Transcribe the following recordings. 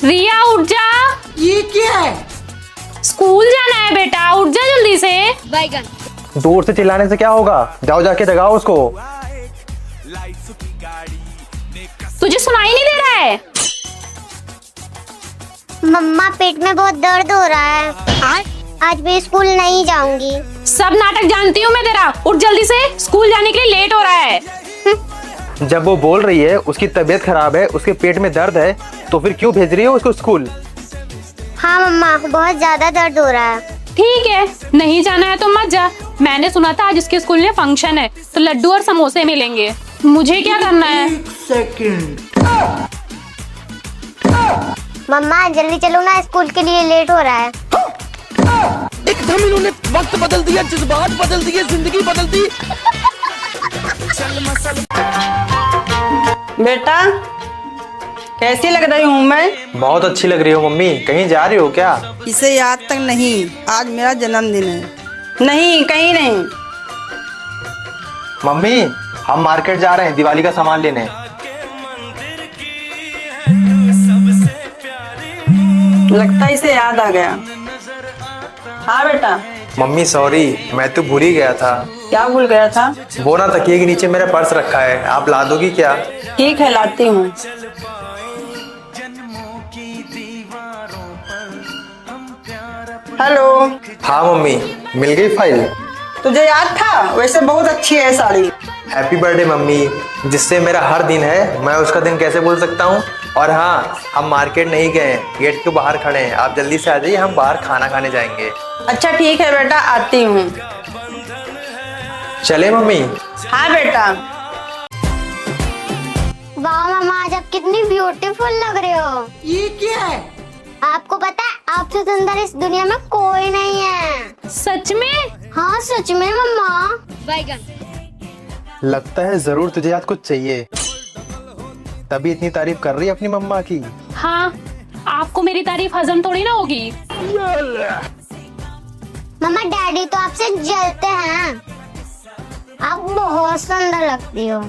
रिया उठ जा, ये क्या है? स्कूल जाना है बेटा, उठ जा जल्दी से। बैगन। दूर से चिल्लाने से क्या होगा, जाओ जाके जगाओ उसको। तुझे सुनाई नहीं दे रहा है? मम्मा पेट में बहुत दर्द हो रहा है, आज मैं स्कूल नहीं जाऊंगी। सब नाटक जानती हूँ मैं तेरा, उठ जल्दी से, स्कूल जाने के लिए लेट हो रहा है। जब वो बोल रही है उसकी तबीयत खराब है, उसके पेट में दर्द है, तो फिर क्यों भेज रही हो उसको स्कूल? हाँ मम्मा, बहुत ज्यादा दर्द हो रहा है। ठीक है, नहीं जाना है तो मत जा। मैंने सुना था आज इसके स्कूल में फंक्शन है, तो लड्डू और समोसे मिलेंगे। मुझे क्या करना है? एक सेकंड। मम्मा जल्दी चलो ना, स्कूल के लिए लेट हो रहा है। एकदम इन्होंने वक्त बदल दिया, जज्बात बदल दिए, जिंदगी बदल दी। बेटा कैसी लग रही हूँ मैं? बहुत अच्छी लग रही हो मम्मी, कहीं जा रही हो क्या? इसे याद तक नहीं, आज मेरा जन्मदिन है। नहीं, कहीं नहीं। मम्मी हम मार्केट जा रहे हैं दिवाली का सामान लेने। लगता है इसे याद आ गया। हाँ बेटा। मम्मी सॉरी, मैं तो भूल ही गया था। क्या भूल गया था? वो ना तकिए के नीचे मेरा पर्स रखा है, आप ला दोगी क्या? ठीक है, लाती हूँ। हेलो। हाँ मम्मी, मिल गई फाइल? तुझे याद था? वैसे बहुत अच्छी है साड़ी। हैप्पी बर्थडे मम्मी, जिससे मेरा हर दिन है, मैं उसका दिन कैसे भूल सकता हूँ। और हाँ, हम मार्केट नहीं गए, गेट के बाहर खड़े हैं, आप जल्दी से आ जाइए, हम बाहर खाना खाने जाएंगे। अच्छा ठीक है बेटा, आती हूँ। चले मम्मी? हाँ बेटा। वाह मम्मा, आज आप कितनी ब्यूटीफुल लग रहे हो। ये क्या है? आपको पता है, आपसे सुंदर इस दुनिया में कोई नहीं है। सच में? हाँ सच में मम्मा। बैगन। लगता है जरूर तुझे आज कुछ चाहिए, तभी इतनी तारीफ कर रही है अपनी मम्मा की। हाँ, आपको मेरी तारीफ हजम थोड़ी ना होगी। मम्मा डैडी तो आपसे जलते हैं, आप बहुत सुंदर लगती हो।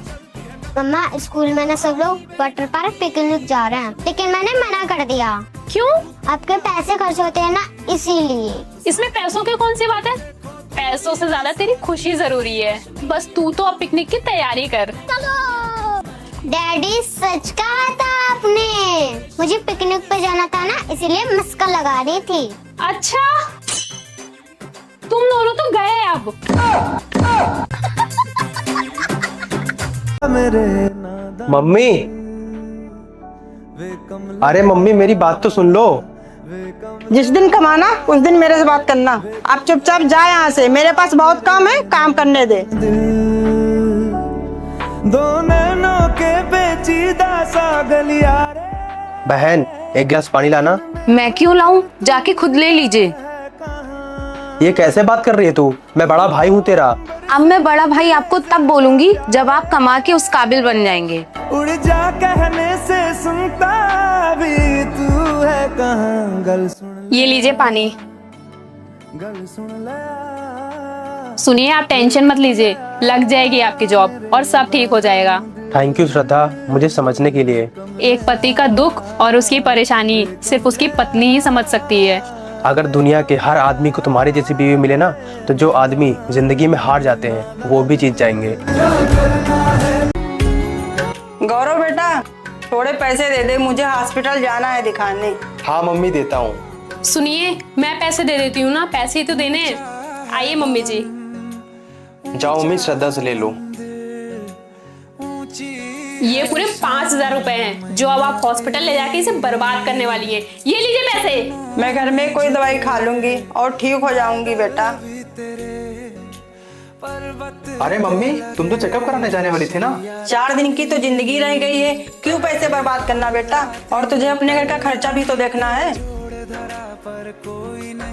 मम्मा स्कूल में ना सब लोग वाटर पार्क पिकनिक जा रहे हैं, लेकिन मैंने मना कर दिया। क्यों? आपके पैसे खर्च होते हैं ना, इसीलिए। इसमें पैसों की कौन सी बात है? पैसों से ज्यादा तेरी खुशी जरूरी है। बस तू तो अब पिकनिक की तैयारी कर। डैडी सच कहा था आपने, मुझे पिकनिक पे जाना था ना, इसीलिए मस्का लगा रही थी। अच्छा, तुम दोनों तो गए अब। मम्मी, अरे मम्मी मेरी बात तो सुन लो। जिस दिन कमाना उस दिन मेरे से बात करना। आप चुपचाप जाए यहाँ से, मेरे पास बहुत काम है, काम करने दे। बहन एक गिलास पानी लाना। मैं क्यों लाऊं, जाके खुद ले लीजिए। ये कैसे बात कर रही है तू? मैं बड़ा भाई हूँ तेरा। अब मैं बड़ा भाई आपको तब बोलूंगी जब आप कमा के उस काबिल बन जाएंगे। उड़ जा कहने से सुनता भी तू है कहाँ, गल सुन ये लीजिए पानी। गल सुन ले। सुनिए, आप टेंशन मत लीजिए, लग जाएगी आपकी जॉब और सब ठीक हो जाएगा। थैंक यू श्रद्धा, मुझे समझने के लिए। एक पति का दुख और उसकी परेशानी सिर्फ उसकी पत्नी ही समझ सकती है। अगर दुनिया के हर आदमी को तुम्हारी जैसी बीवी मिले ना, तो जो आदमी जिंदगी में हार जाते हैं वो भी जीत जाएंगे। गौरव बेटा, थोड़े पैसे दे दे, मुझे हॉस्पिटल जाना है दिखाने। हाँ मम्मी देता हूँ। सुनिए, मैं पैसे दे देती हूँ ना, पैसे ही तो देने हैं। आइए मम्मी जी। जाओ मम्मी, श्रद्धा से ले लो। ये पूरे 5,000 रुपए हैं, जो अब आप हॉस्पिटल ले जाके इसे बर्बाद करने वाली हैं। ये लीजिए पैसे। मैं घर में कोई दवाई खा लूंगी और ठीक हो जाऊंगी बेटा। अरे मम्मी, तुम तो चेकअप कराने जाने वाली थी ना? 4 दिन की तो जिंदगी रह गई है, क्यों पैसे बर्बाद करना बेटा? और तुझे अपने घर का खर्चा भी तो देखना है।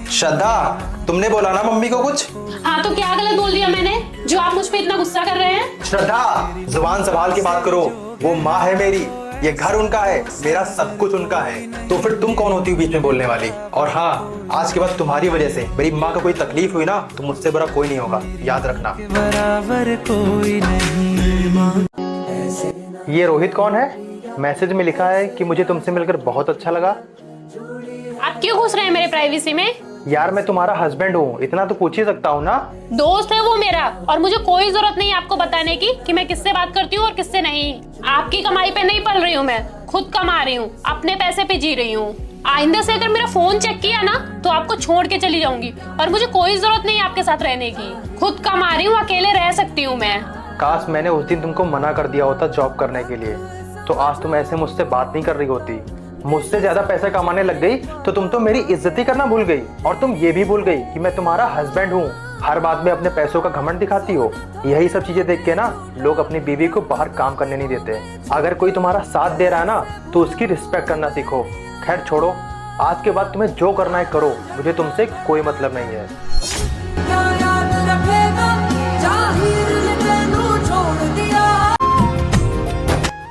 श्रद्धा, तुमने बोला ना मम्मी को कुछ? हाँ, तो क्या गलत बोल दिया मैंने, जो आप मुझ पे इतना गुस्सा कर रहे हैं? श्रद्धा, जुबान संभाल के बात करो। वो माँ है मेरी, ये घर उनका है, मेरा सब कुछ उनका है। तो फिर तुम कौन होती हो बीच में बोलने वाली? और हाँ, आज के बाद तुम्हारी वजह से मेरी माँ को कोई तकलीफ हुई ना, तो मुझसे बुरा कोई नहीं होगा, याद रखना। बराबर कोई नहीं। ये रोहित कौन है? मैसेज में लिखा है कि मुझे तुमसे मिलकर बहुत अच्छा लगा। आप क्यों घुस रहे हैं मेरे प्राइवेसी में? यार मैं तुम्हारा हस्बैंड हूँ, इतना तो पूछ ही सकता हूँ ना। दोस्त है वो मेरा, और मुझे कोई जरूरत नहीं है आपको बताने की कि मैं किससे बात करती हूँ और किससे नहीं। आपकी कमाई पे नहीं पल रही हूँ, मैं खुद कमा रही हूँ, अपने पैसे पे जी रही हूँ। आइंदा से अगर मेरा फोन चेक किया ना तो आपको छोड़ के चली जाऊंगी, और मुझे कोई जरूरत नहीं है आपके साथ रहने की। खुद कमा रही हूँ, अकेले रह सकती हूँ मैं। काश मैंने उस दिन तुमको मना कर दिया होता जॉब करने के लिए, तो आज तुम ऐसे मुझसे बात नहीं कर रही होती। मुझसे ज्यादा पैसे कमाने लग गई तो तुम तो मेरी इज्जत ही करना भूल गई, और तुम ये भी भूल गई कि मैं तुम्हारा हस्बैंड हूँ। हर बात में अपने पैसों का घमंड दिखाती हो। यही सब चीजें देख के ना लोग अपनी बीवी को बाहर काम करने नहीं देते। अगर कोई तुम्हारा साथ दे रहा है ना तो उसकी रिस्पेक्ट करना सीखो। खैर छोड़ो, आज के बाद तुम्हें जो करना है करो, मुझे तुमसे कोई मतलब नहीं है।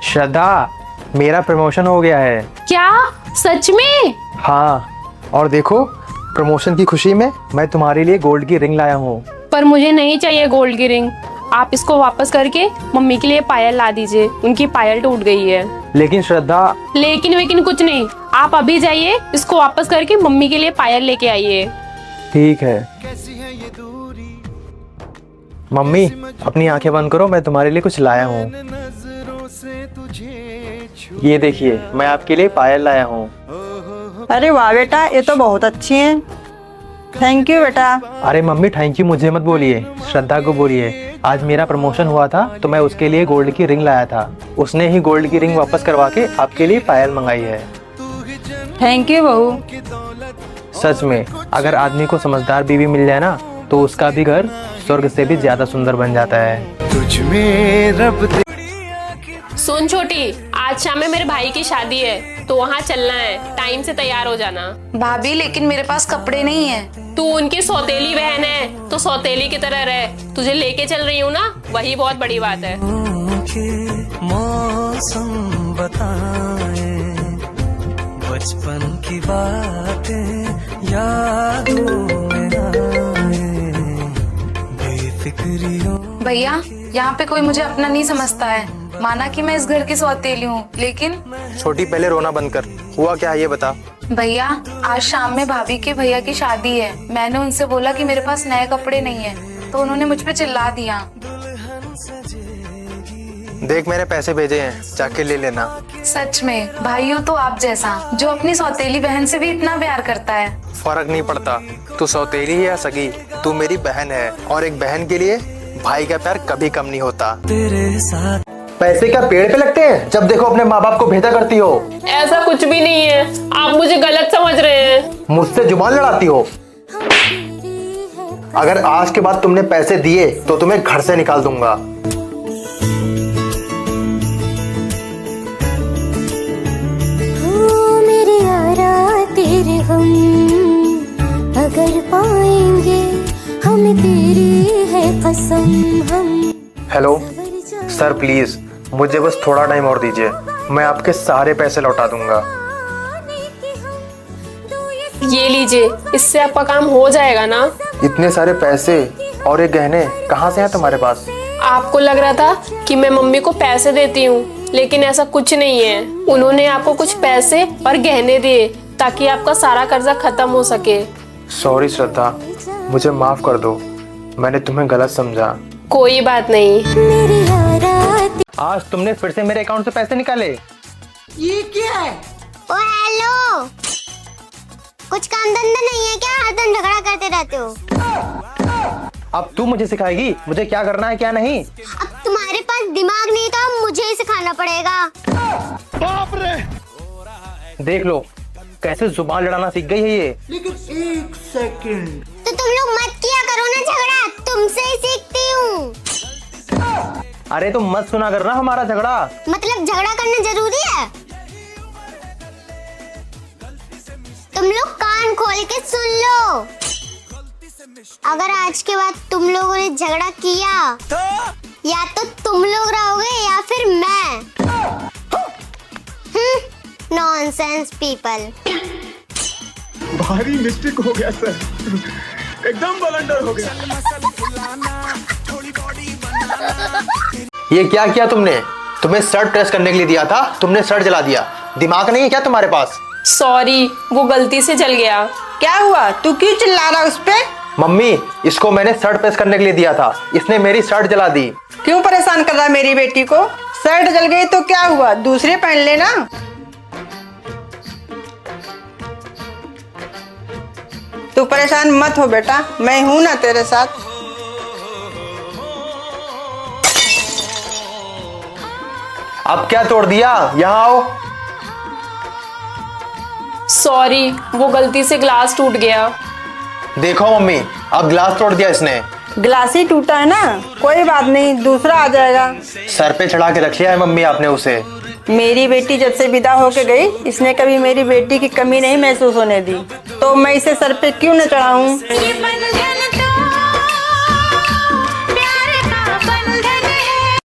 श्रद्धा, मेरा प्रमोशन हो गया है। क्या सच में? हाँ, और देखो प्रमोशन की खुशी में मैं तुम्हारे लिए गोल्ड की रिंग लाया हूँ। पर मुझे नहीं चाहिए गोल्ड की रिंग। आप इसको वापस करके मम्मी के लिए पायल ला दीजिए, उनकी पायल टूट गई है। लेकिन श्रद्धा। लेकिन कुछ नहीं, आप अभी जाइए, इसको वापस करके मम्मी के लिए पायल लेके आइए। ठीक है। मम्मी अपनी आंखें बंद करो, मैं तुम्हारे लिए कुछ लाया हूँ। ये देखिए, मैं आपके लिए पायल लाया हूँ। अरे वाह बेटा, ये तो बहुत अच्छी हैं। थैंक यू बेटा। अरे मम्मी थैंक यू मुझे मत बोलिए, श्रद्धा को बोलिए। आज मेरा प्रमोशन हुआ था तो मैं उसके लिए गोल्ड की रिंग लाया था। उसने ही गोल्ड की रिंग वापस करवा के आपके लिए पायल मंगाई है। थैंक यू बहू। सच में अगर आदमी को समझदार बीवी मिल जाए ना तो उसका भी घर स्वर्ग से भी ज्यादा सुंदर बन जाता है। तुझ में रब सुन छोटी, आज शाम में मेरे भाई की शादी है तो वहाँ चलना है, टाइम से तैयार हो जाना। भाभी लेकिन मेरे पास कपड़े नहीं है। तू उनकी सौतेली बहन है तो सौतेली की तरह रह। तुझे लेके चल रही हूँ ना, वही बहुत बड़ी बात है। मौसम बताए बचपन की बातें यादों में आए, बेफिक्रियों। भैया यहाँ पे कोई मुझे अपना नहीं समझता है। माना कि मैं इस घर की सौतेली हूँ, लेकिन छोटी पहले रोना बंद कर, हुआ क्या है ये बता। भैया आज शाम में भाभी के भैया की शादी है। मैंने उनसे बोला कि मेरे पास नए कपड़े नहीं है तो उन्होंने मुझ पे चिल्ला दिया। देख मैंने पैसे भेजे हैं, जाके ले लेना। सच में भाई हो तो आप जैसा, जो अपनी सौतेली बहन से भी इतना प्यार करता है। फर्क नहीं पड़ता तू सौतेली है या सगी, तू मेरी बहन है, और एक बहन के लिए भाई का प्यार कभी कम नहीं होता। तेरे साथ पैसे क्या पेड़ पे लगते हैं? जब देखो अपने माँ बाप को भेजा करती हो। ऐसा कुछ भी नहीं है, आप मुझे गलत समझ रहे हैं। मुझसे जुबान लड़ाती हो। अगर आज के बाद तुमने पैसे दिए तो तुम्हें घर से निकाल दूंगा। मेरे यारा तेरे हम अगर पाएंगे, हमें तेरी है कसम हम। हेलो सर, प्लीज मुझे बस थोड़ा टाइम और दीजिए, मैं आपके सारे पैसे लौटा दूंगा। ये लीजिए, इससे आपका काम हो जाएगा ना। इतने सारे पैसे और ये गहने कहाँ से हैं तुम्हारे पास? आपको लग रहा था कि मैं मम्मी को पैसे देती हूँ, लेकिन ऐसा कुछ नहीं है। उन्होंने आपको कुछ पैसे और गहने दिए ताकि आपका सारा कर्जा खत्म हो सके। सॉरी श्रद्धा, मुझे माफ कर दो, मैंने तुम्हें गलत समझा। कोई बात नहीं। मेरे यारा आज तुमने फिर से मेरे अकाउंट से पैसे निकाले। ये क्या है? ओ हेलो, कुछ काम धंधा नहीं है क्या? हरदम झगड़ा करते रहते हो। अब तू मुझे सिखाएगी मुझे क्या करना है क्या नहीं? अब तुम्हारे पास दिमाग नहीं तो अब मुझे ही सिखाना पड़ेगा। बाप रे, देख लो कैसे जुबान लड़ाना सीख गई है ये। लेकिन एक सेकंड, तो तुम लोग मत किया करो ना झगड़ा, तुमसे ही सीखती हूँ। अरे तुम मत सुना करना हमारा झगड़ा। मतलब झगड़ा करना जरूरी है? तुम लोग कान खोल के सुन लो। अगर आज के बाद तुम लोगों ने झगड़ा किया या तो तुम लोग रहोगे या फिर मैं। Nonsense people. भारी मिस्टेक हो गया सर, एकदम ब्लंडर हो गया। ये क्या किया तुमने? तुम्हें शर्ट प्रेस करने के लिए दिया था, तुमने शर्ट जला दिया। दिमाग नहीं है क्या तुम्हारे पास? सॉरी, वो गलती से जल गया। क्या हुआ? तू क्यों चिल्ला रहा उस पे? मम्मी, इसको मैंने शर्ट प्रेस करने के लिए दिया था, इसने मेरी शर्ट जला दी। क्यों परेशान कर रहा है मेरी बेटी को? शर्ट जल गई तो क्या हुआ, दूसरी पहन लेना। तू परेशान मत हो बेटा, मैं हूं ना तेरे साथ। अब क्या तोड़ दिया? यहाँ आओ। सॉरी, वो गलती से ग्लास टूट गया। देखो मम्मी, अब ग्लास तोड़ दिया इसने। गिलास ही टूटा है ना, कोई बात नहीं, दूसरा आ जाएगा। सर पे चढ़ा के रख लिया है मम्मी आपने उसे। मेरी बेटी जब से विदा होके गई, इसने कभी मेरी बेटी की कमी नहीं महसूस होने दी, तो मैं इसे सर पे क्यों न चढ़ाऊं?